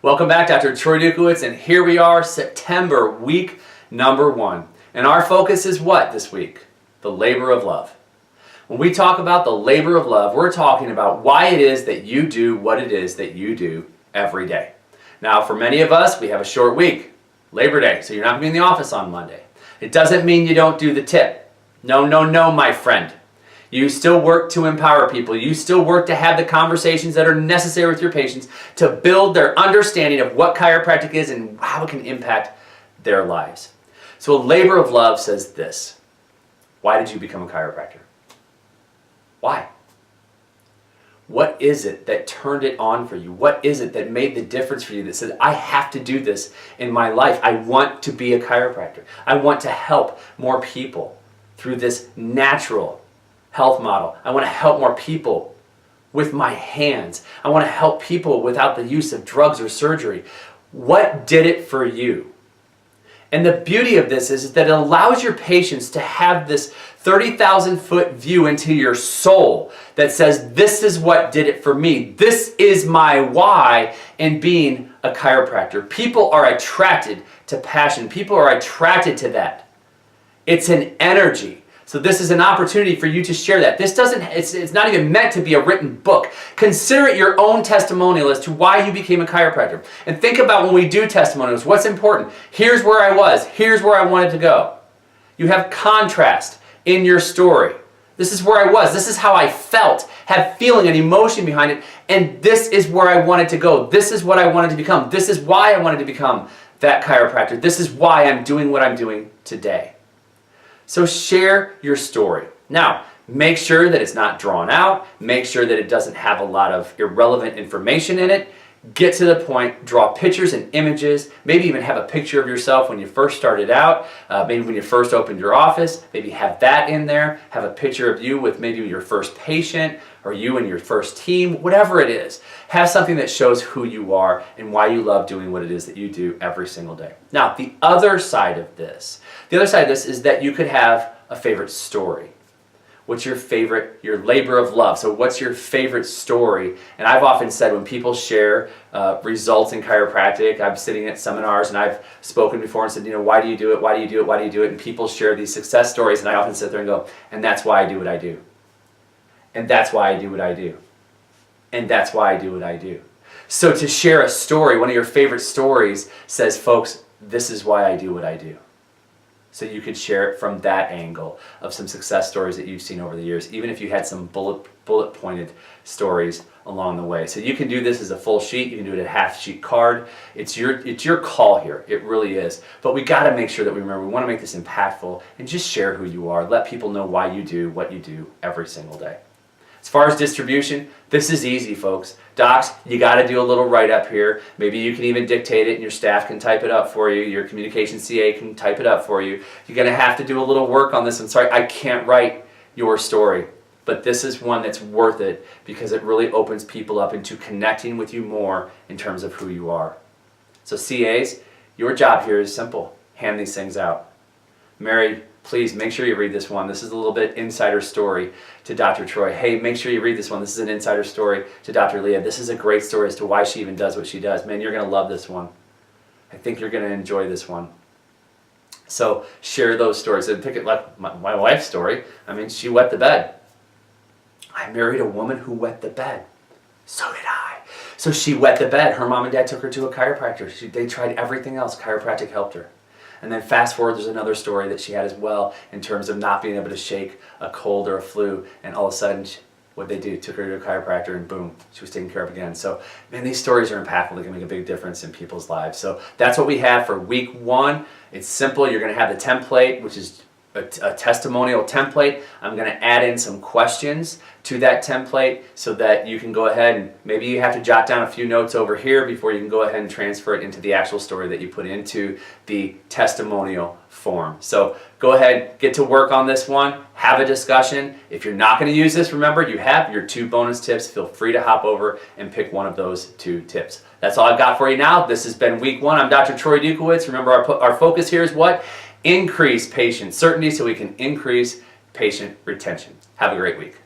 Welcome back, Dr. Troy Dukowitz, and here we are, September, week number 1. And our focus is what this week? The labor of love. When we talk about the labor of love, we're talking about why it is that you do what it is that you do every day. Now, for many of us, we have a short week, Labor Day, so you're not going to be in the office on Monday. It doesn't mean you don't do the tip. No, my friend. You still work to empower people. You still work to have the conversations that are necessary with your patients to build their understanding of what chiropractic is and how it can impact their lives. So a labor of love says this. Why did you become a chiropractor? Why? What is it that turned it on for you? What is it that made the difference for you that said, I have to do this in my life. I want to be a chiropractor. I want to help more people through this natural health model. I want to help more people with my hands. I want to help people without the use of drugs or surgery. What did it for you? And the beauty of this is that it allows your patients to have this 30,000-foot view into your soul that says, this is what did it for me. This is my why in being a chiropractor. People are attracted to passion. People are attracted to that. It's an energy. So this is an opportunity for you to share that. It's not even meant to be a written book. Consider it your own testimonial as to why you became a chiropractor. And think about when we do testimonials, what's important. Here's where I was. Here's where I wanted to go. You have contrast in your story. This is where I was. This is how I felt, have feeling and emotion behind it. And this is where I wanted to go. This is what I wanted to become. This is why I wanted to become that chiropractor. This is why I'm doing what I'm doing today. So share your story. Now, make sure that it's not drawn out. Make sure that it doesn't have a lot of irrelevant information in it. Get to the point, draw pictures and images, maybe even have a picture of yourself when you first started out, maybe when you first opened your office, maybe have that in there, have a picture of you with maybe your first patient or you and your first team, whatever it is. Have something that shows who you are and why you love doing what it is that you do every single day. Now, the other side of this is that you could have a favorite story. What's your labor of love? So what's your favorite story? And I've often said when people share results in chiropractic, I'm sitting at seminars and I've spoken before and said, why do you do it? Why do you do it? Why do you do it? And people share these success stories and I often sit there and go, and that's why I do what I do. And that's why I do what I do. And that's why I do what I do. So to share a story, one of your favorite stories says, folks, this is why I do what I do. So you could share it from that angle of some success stories that you've seen over the years, even if you had some bullet-pointed stories along the way. So you can do this as a full sheet. You can do it a half-sheet card. It's your call here. It really is. But we got to make sure that we remember we want to make this impactful and just share who you are. Let people know why you do what you do every single day. As far as distribution, this is easy, folks. Docs, you got to do a little write-up here. Maybe you can even dictate it and your staff can type it up for you. Your communication CA can type it up for you. You're going to have to do a little work on this. I'm sorry, I can't write your story. But this is one that's worth it because it really opens people up into connecting with you more in terms of who you are. So CAs, your job here is simple. Hand these things out. Mary, please make sure you read this one. This is a little bit insider story to Dr. Troy. Hey, make sure you read this one. This is an insider story to Dr. Leah. This is a great story as to why she even does what she does. Man, you're going to love this one. I think you're going to enjoy this one. So share those stories. And pick it like my wife's story. I mean, she wet the bed. I married a woman who wet the bed. So did I. So she wet the bed. Her mom and dad took her to a chiropractor. They tried everything else. Chiropractic helped her. And then fast forward, there's another story that she had as well in terms of not being able to shake a cold or a flu. And all of a sudden, what they do, took her to a chiropractor and boom, she was taken care of again. So, man, these stories are impactful. They can make a big difference in people's lives. So that's what we have for week 1. It's simple. You're going to have the template, which is a testimonial template. I'm going to add in some questions to that template so that you can go ahead and maybe you have to jot down a few notes over here before you can go ahead and transfer it into the actual story that you put into the testimonial form. So go ahead, get to work on this one, have a discussion. If you're not going to use this, remember you have your 2 bonus tips. Feel free to hop over and pick one of those 2 tips. That's all I've got for you now. This has been week 1. I'm Dr. Troy Dukowitz. Remember our focus here is what? Increase patient certainty so we can increase patient retention. Have a great week.